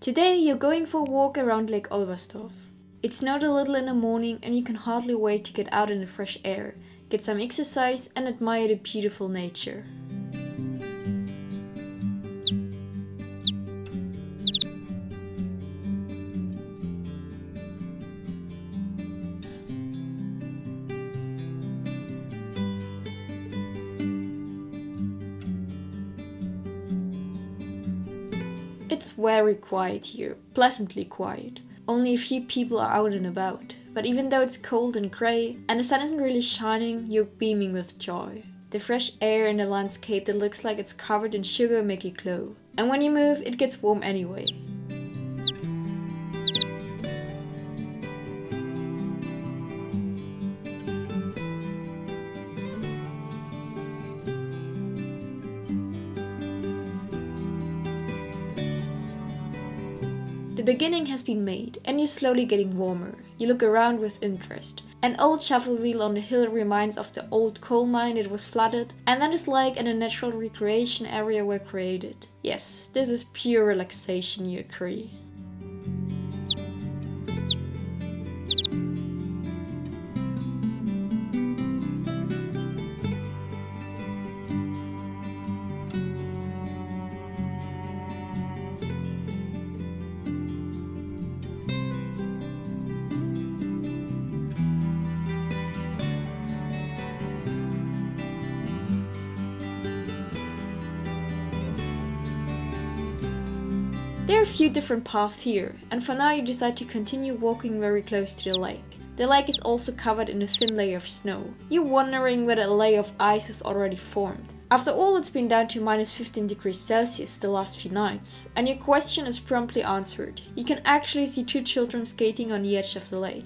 Today you're going for a walk around Lake Olberstdorf. It snowed a little in the morning and you can hardly wait to get out in the fresh air, get some exercise and admire the beautiful nature. It's very quiet here, pleasantly quiet. Only a few people are out and about. But even though it's cold and grey and the sun isn't really shining, you're beaming with joy. The fresh air in the landscape that looks like it's covered in sugar make you glow. And when you move, it gets warm anyway. The beginning has been made and you're slowly getting warmer. You look around with interest. An old shovel wheel on the hill reminds of the old coal mine that was flooded, and then this lake and a natural recreation area were created. Yes, this is pure relaxation, you agree. There are a few different paths here, and for now you decide to continue walking very close to the lake. The lake is also covered in a thin layer of snow. You're wondering whether a layer of ice has already formed. After all, it's been down to -15 degrees Celsius the last few nights, and your question is promptly answered. You can actually see two children skating on the edge of the lake.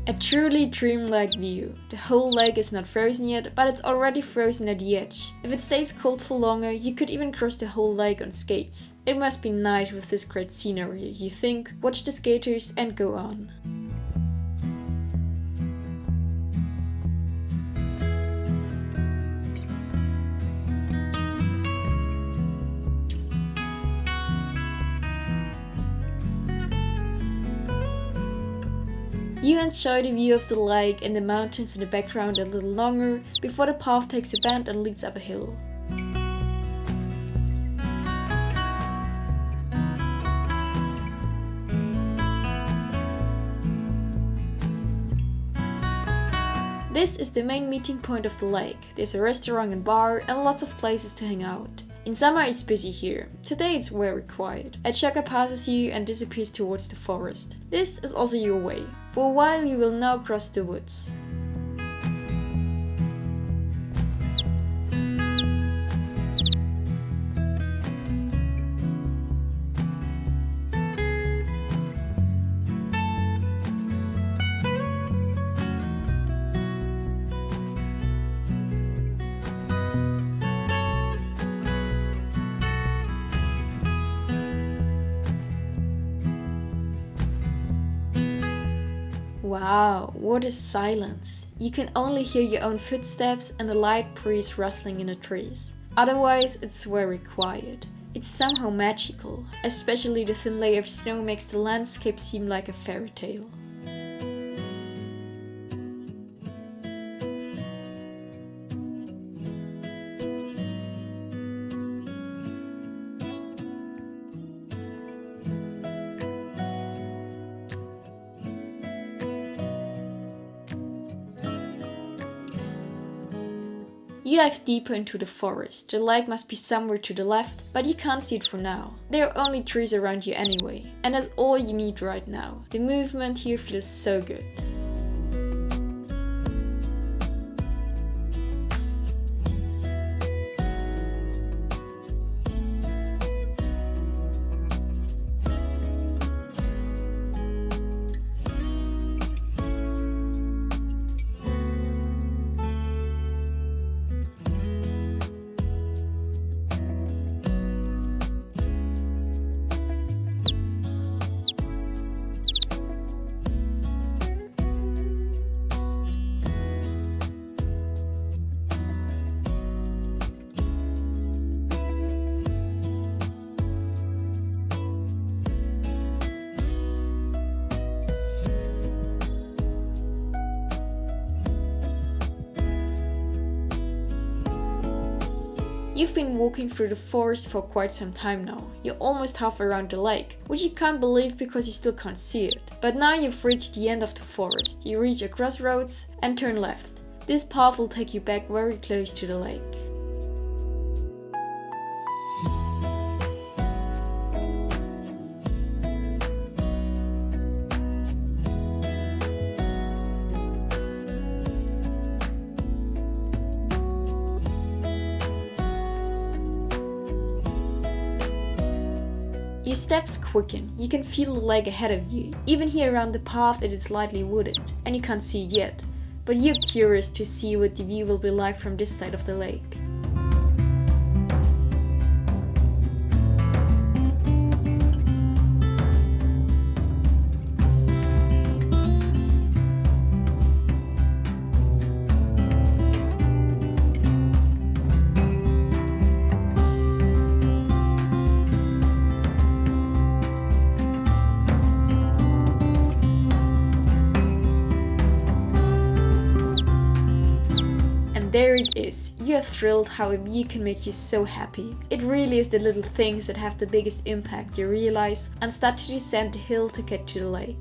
A truly dreamlike view. The whole lake is not frozen yet, but it's already frozen at the edge. If it stays cold for longer, you could even cross the whole lake on skates. It must be nice with this great scenery, you think, watch the skaters and go on. You enjoy the view of the lake and the mountains in the background a little longer before the path takes a bend and leads up a hill. This is the main meeting point of the lake. There's a restaurant and bar and lots of places to hang out. In summer it's busy here. Today it's very quiet. A chukka passes you and disappears towards the forest. This is also your way. For a while you will now cross the woods. Wow, what a silence. You can only hear your own footsteps and the light breeze rustling in the trees. Otherwise, it's very quiet. It's somehow magical, especially the thin layer of snow makes the landscape seem like a fairy tale. You dive deeper into the forest. The lake must be somewhere to the left, but you can't see it for now. There are only trees around you anyway, and that's all you need right now. The movement here feels so good. You've been walking through the forest for quite some time now. You're almost half around the lake, which you can't believe because you still can't see it. But now you've reached the end of the forest. You reach a crossroads and turn left. This path will take you back very close to the lake. Your steps quicken, you can feel the lake ahead of you. Even here around the path it is lightly wooded, and you can't see it yet. But you're curious to see what the view will be like from this side of the lake. There it is. You're thrilled how a view can make you so happy. It really is the little things that have the biggest impact, you realize, and start to descend the hill to get to the lake.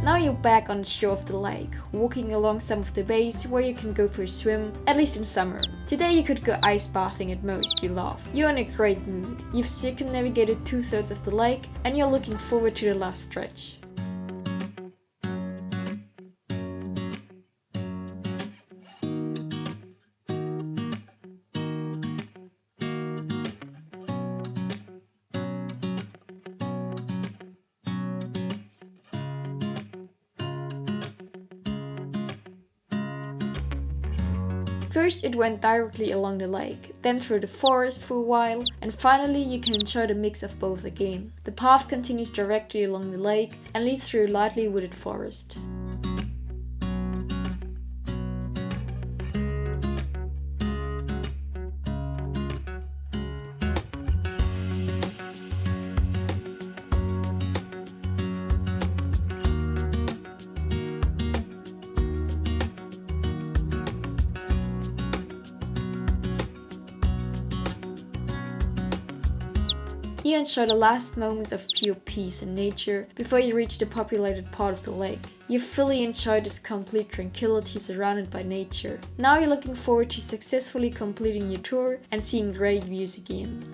Now you're back on the shore of the lake, walking along some of the bays where you can go for a swim, at least in summer. Today you could go ice bathing at most, you laugh. You're in a great mood. You've circumnavigated 2/3 of the lake and you're looking forward to the last stretch. First it went directly along the lake, then through the forest for a while, and finally you can enjoy the mix of both again. The path continues directly along the lake and leads through a lightly wooded forest. You enjoy the last moments of pure peace and nature before you reach the populated part of the lake. You fully enjoy this complete tranquility surrounded by nature. Now you're looking forward to successfully completing your tour and seeing great views again.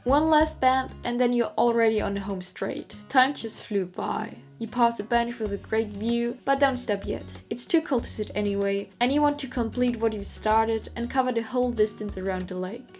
One last bend and then you're already on the home straight. Time just flew by. You pass a bench with a great view, but don't stop yet. It's too cold to sit anyway, and you want to complete what you've started and cover the whole distance around the lake.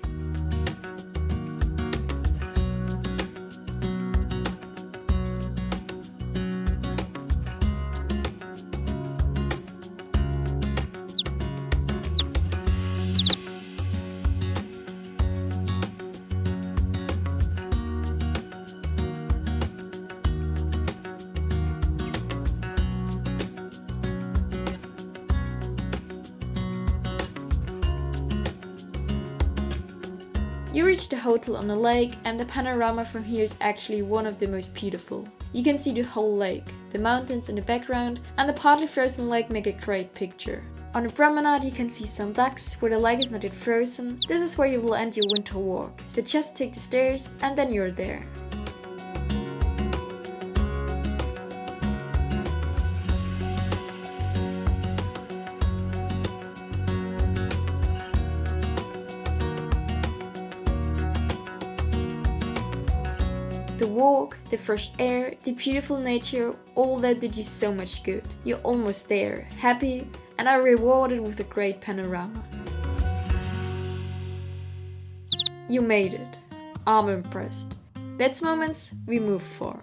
You reach the hotel on the lake, and the panorama from here is actually one of the most beautiful. You can see the whole lake, the mountains in the background, and the partly frozen lake make a great picture. On the promenade you can see some ducks where the lake is not yet frozen. This is where you will end your winter walk, so just take the stairs and then you're there. walk, the fresh air, the beautiful nature, all that did you so much good. You're almost there, happy, and are rewarded with a great panorama. You made it. I'm impressed. That's moments we move for.